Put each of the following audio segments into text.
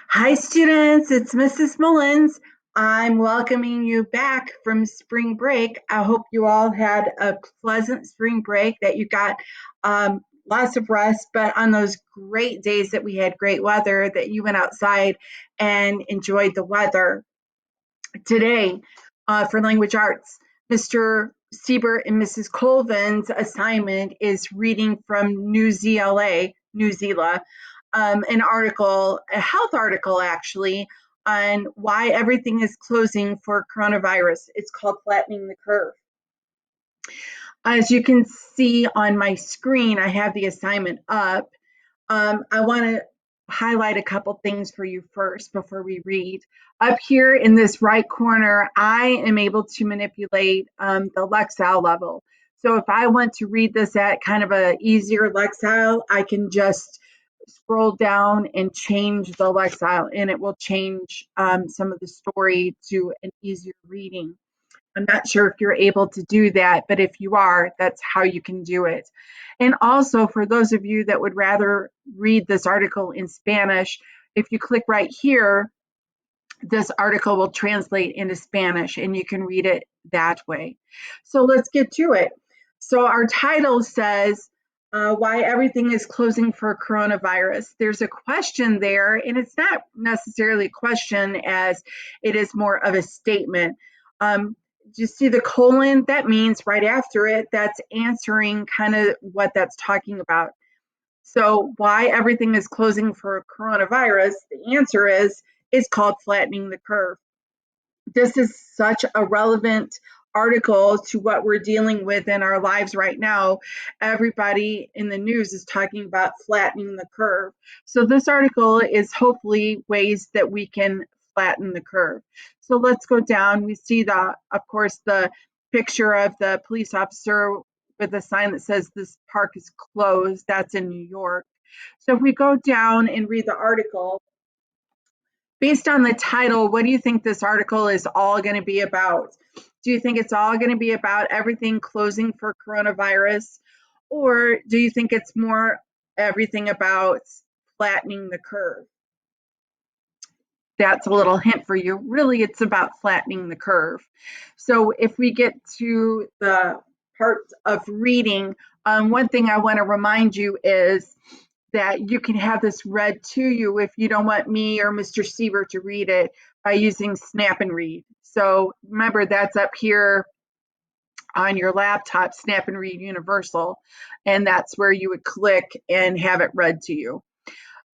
Hi, students. It's Mrs. Mullins. I'm welcoming you back from spring break. I hope you all had a pleasant spring break, that you got lots of rest, but on those great days that we had great weather, that you went outside and enjoyed the weather. Today, for language arts, Mr. Siebert and Mrs. Colvin's assignment is reading from New Zealand, an article, a health article actually, on why everything is closing for coronavirus. It's called Flattening the Curve. As you can see on my screen, I have the assignment up. I want to highlight a couple things for you first before we read. Up here in this right corner, I am able to manipulate the Lexile level. So if I want to read this at kind of a easier Lexile, I can just scroll down and change the Lexile, and it will change some of the story to an easier reading. I'm not sure if you're able to do that, but if you are, that's how you can do it. And also, for those of you that would rather read this article in Spanish, if you click right here, this article will translate into Spanish and you can read it that way. So let's get to it. So our title says, why everything is closing for coronavirus. There's a question there, and it's not necessarily a question as it is more of a statement. Do you see the colon? That means right after it, that's answering kind of what that's talking about. So why everything is closing for coronavirus? The answer is it's called flattening the curve. This is such a relevant article to what we're dealing with in our lives right now. Everybody in the news is talking about flattening the curve. So this article is hopefully ways that we can flatten the curve. So let's go down. We see of course, the picture of the police officer with a sign that says this park is closed. That's in New York. So if we go down and read the article, based on the title, what do you think this article is all going to be about? Do you think it's all going to be about everything closing for coronavirus? Or do you think it's more everything about flattening the curve? That's a little hint for you. Really, it's about flattening the curve. So if we get to the part of reading, one thing I want to remind you is that you can have this read to you if you don't want me or Mr. Seaver to read it, by using Snap and Read. So remember, that's up here on your laptop, Snap and Read Universal, and that's where you would click and have it read to you.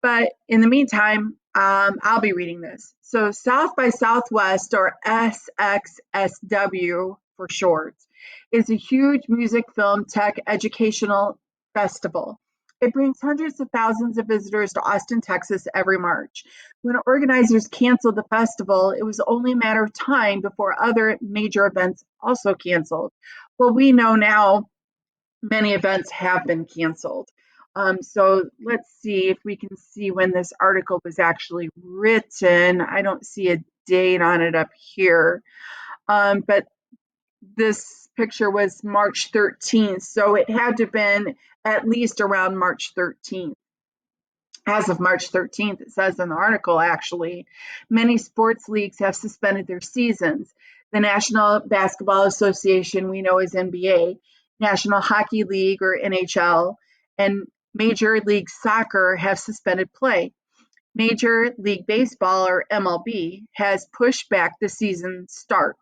But in the meantime, I'll be reading this. So South by Southwest, or SXSW for short, is a huge music, film, tech, educational festival. It brings hundreds of thousands of visitors to Austin, Texas every March. When organizers canceled the festival, it was only a matter of time before other major events also canceled. Well, we know now many events have been canceled. So let's see if we can see when this article was actually written. I don't see a date on it up here, but this picture was March 13th, so it had to have been at least around March 13th. As of March 13th, it says in the article, actually, many sports leagues have suspended their seasons. The National Basketball Association, we know as NBA, National Hockey League, or NHL, and Major League Soccer have suspended play. Major League Baseball, or MLB, has pushed back the season start.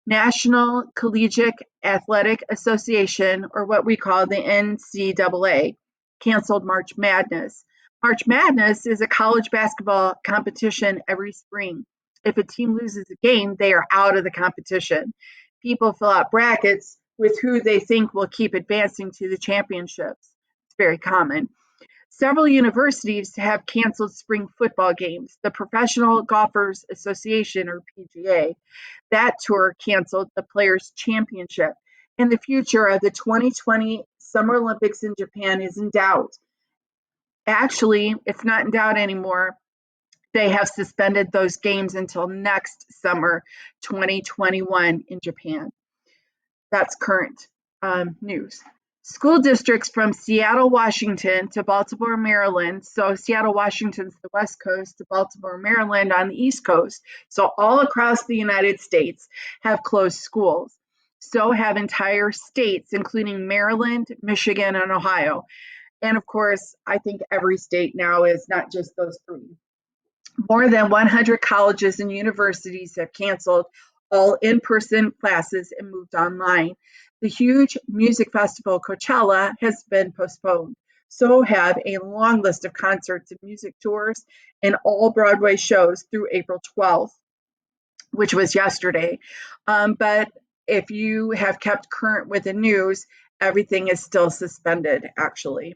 National Collegiate Athletic Association, or what we call the NCAA, canceled March Madness. March Madness is a college basketball competition every spring. If a team loses a game, they are out of the competition. People fill out brackets with who they think will keep advancing to the championships. It's very common. Several universities have canceled spring football games. The Professional Golfers Association, or PGA, that tour canceled the Players' Championship. And the future of the 2020 Summer Olympics in Japan is in doubt. Actually, it's not in doubt anymore. They have suspended those games until next summer, 2021, in Japan. That's current news. School districts from Seattle, Washington to Baltimore, Maryland. So Seattle, Washington's the West Coast to Baltimore, Maryland on the East Coast. So all across the United States have closed schools. So have entire states, including Maryland, Michigan, and Ohio. And of course, I think every state now is not just those three. More than 100 colleges and universities have canceled all in-person classes and moved online. The huge music festival Coachella has been postponed. So have a long list of concerts and music tours and all Broadway shows through April 12th, which was yesterday. But if you have kept current with the news, everything is still suspended, actually.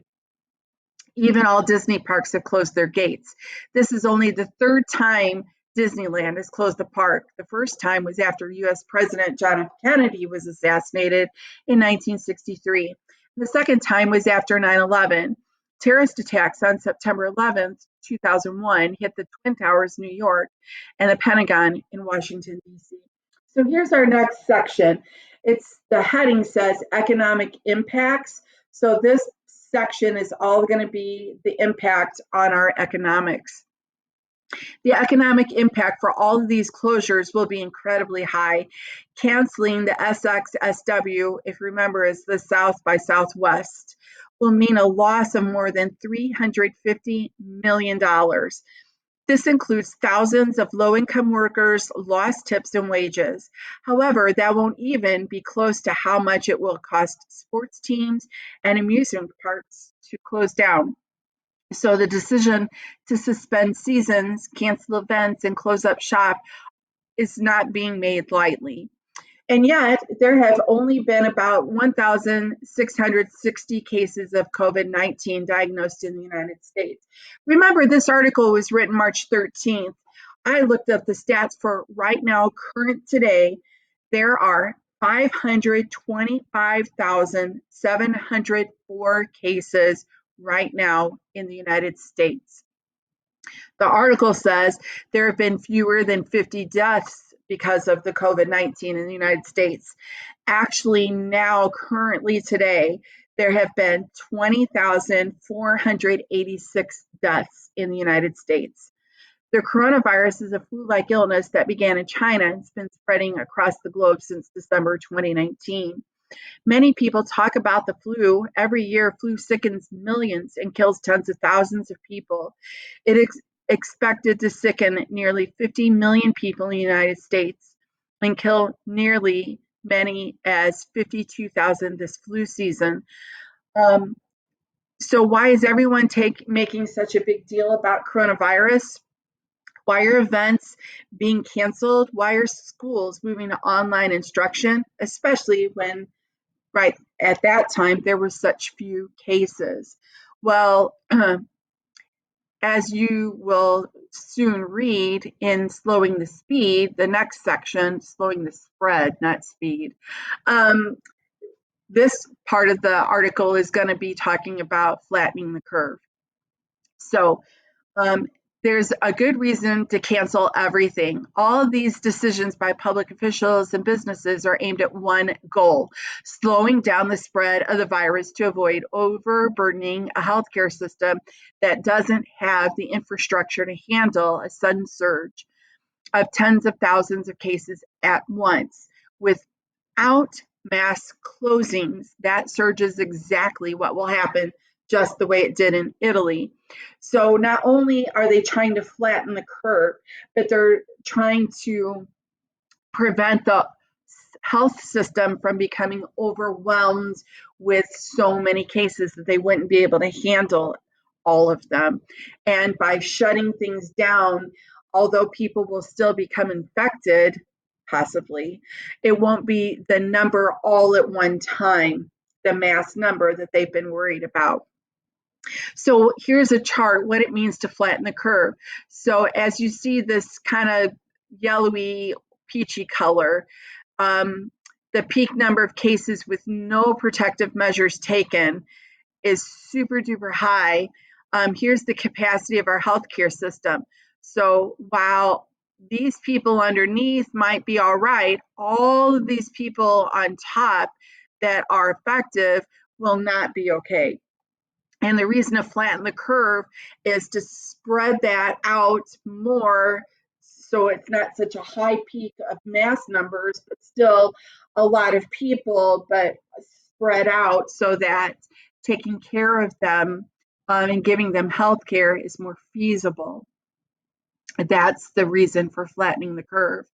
Even all Disney parks have closed their gates. This is only the third time Disneyland has closed the park. The first time was after US President John F. Kennedy was assassinated in 1963. The second time was after 9/11. Terrorist attacks on September 11th, 2001 hit the Twin Towers, New York, and the Pentagon in Washington, D.C. So here's our next section. The heading says economic impacts. So this section is all going to be the impact on our economics. The economic impact for all of these closures will be incredibly high. Canceling the SXSW, if you remember, is the South by Southwest, will mean a loss of more than $350 million. This includes thousands of low-income workers, lost tips and wages. However, that won't even be close to how much it will cost sports teams and amusement parks to close down. So the decision to suspend seasons, cancel events, and close up shop is not being made lightly. And yet, there have only been about 1,660 cases of COVID-19 diagnosed in the United States. Remember, this article was written March 13th. I looked up the stats for right now, current today. There are 525,704 cases right now in the United States. The article says there have been fewer than 50 deaths because of the COVID-19 in the United States. Actually, now, currently today, there have been 20,486 deaths in the United States. The coronavirus is a flu-like illness that began in China and has been spreading across the globe since December 2019. Many people talk about the flu. Every year, flu sickens millions and kills tens of thousands of people. It is expected to sicken nearly 50 million people in the United States and kill nearly many as 52,000 this flu season. So why is everyone making such a big deal about coronavirus? Why are events being canceled? Why are schools moving to online instruction, especially when right at that time there were such few cases? Well, as you will soon read in Slowing the Speed, the next section, Slowing the Spread, not Speed, this part of the article is going to be talking about flattening the curve. So there's a good reason to cancel everything. All of these decisions by public officials and businesses are aimed at one goal: slowing down the spread of the virus to avoid overburdening a healthcare system that doesn't have the infrastructure to handle a sudden surge of tens of thousands of cases at once. Without mass closings, that surge is exactly what will happen, just the way it did in Italy. So not only are they trying to flatten the curve, but they're trying to prevent the health system from becoming overwhelmed with so many cases that they wouldn't be able to handle all of them. And by shutting things down, although people will still become infected, possibly, it won't be the number all at one time, the mass number that they've been worried about. So here's a chart, what it means to flatten the curve. So as you see this kind of yellowy, peachy color, the peak number of cases with no protective measures taken is super duper high. Here's the capacity of our healthcare system. So while these people underneath might be all right, all of these people on top that are effective will not be okay. And the reason to flatten the curve is to spread that out more so it's not such a high peak of mass numbers, but still a lot of people, but spread out so that taking care of them and giving them health care is more feasible. That's the reason for flattening the curve.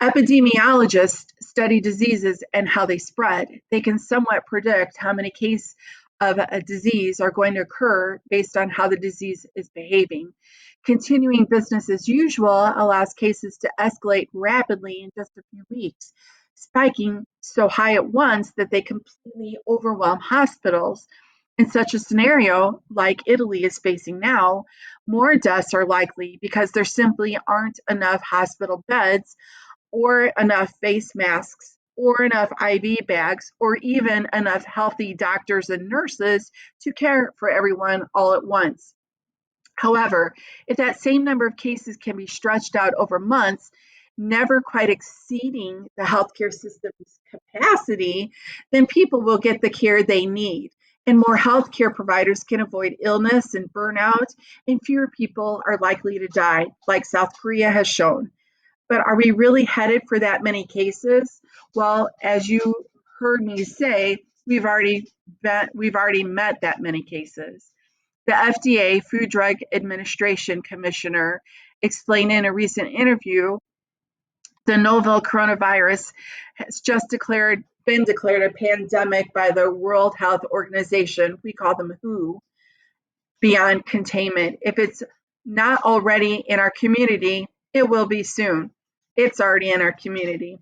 Epidemiologists study diseases and how they spread. They can somewhat predict how many cases of a disease are going to occur based on how the disease is behaving. Continuing business as usual allows cases to escalate rapidly in just a few weeks, spiking so high at once that they completely overwhelm hospitals. In such a scenario, like Italy is facing now, more deaths are likely because there simply aren't enough hospital beds or enough face masks or enough IV bags or even enough healthy doctors and nurses to care for everyone all at once. However, if that same number of cases can be stretched out over months, never quite exceeding the healthcare system's capacity, then people will get the care they need. And more healthcare providers can avoid illness and burnout, and fewer people are likely to die, like South Korea has shown. But are we really headed for that many cases? Well, as you heard me say, we've already met that many cases. The FDA, Food Drug Administration Commissioner, explained in a recent interview the novel coronavirus has just been declared a pandemic by the World Health Organization, we call them WHO, beyond containment. If it's not already in our community, it will be soon. It's already in our community.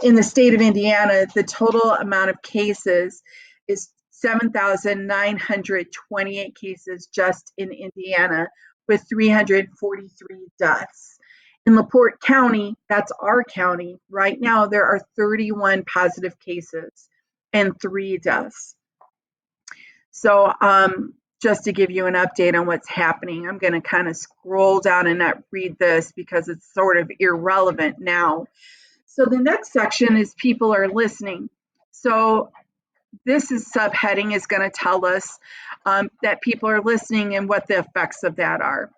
In the state of Indiana, the total amount of cases is 7,928 cases just in Indiana, with 343 deaths. In LaPorte County, that's our county, right now there are 31 positive cases and 3 deaths. So, just to give you an update on what's happening, I'm going to kind of scroll down and not read this because it's sort of irrelevant now. So the next section is people are listening. So this is subheading is going to tell us that people are listening and what the effects of that are.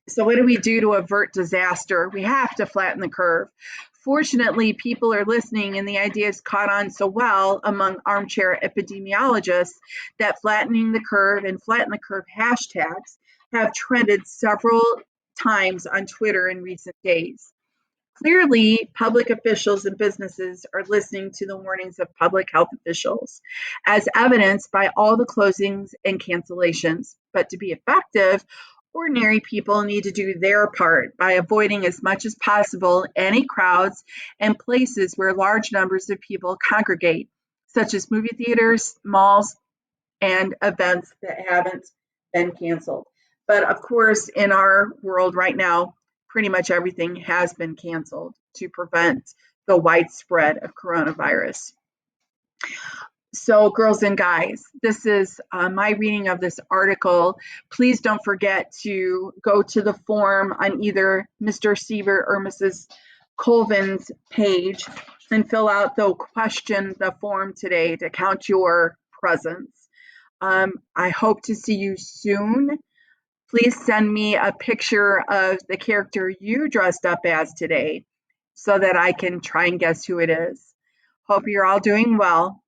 So what do we do to avert disaster? We have to flatten the curve. Fortunately, people are listening and the idea is caught on so well among armchair epidemiologists that flattening the curve and flatten the curve hashtags have trended several times on Twitter in recent days. Clearly, public officials and businesses are listening to the warnings of public health officials, as evidenced by all the closings and cancellations. But to be effective, ordinary people need to do their part by avoiding as much as possible any crowds and places where large numbers of people congregate, such as movie theaters, malls, and events that haven't been canceled. But of course, in our world right now, pretty much everything has been canceled to prevent the widespread of coronavirus. So, girls and guys, this is my reading of this article. Please don't forget to go to the form on either Mr. Seaver or Mrs. Colvin's page and fill out the form today to count your presence. I hope to see you soon. Please send me a picture of the character you dressed up as today so that I can try and guess who it is. Hope you're all doing well.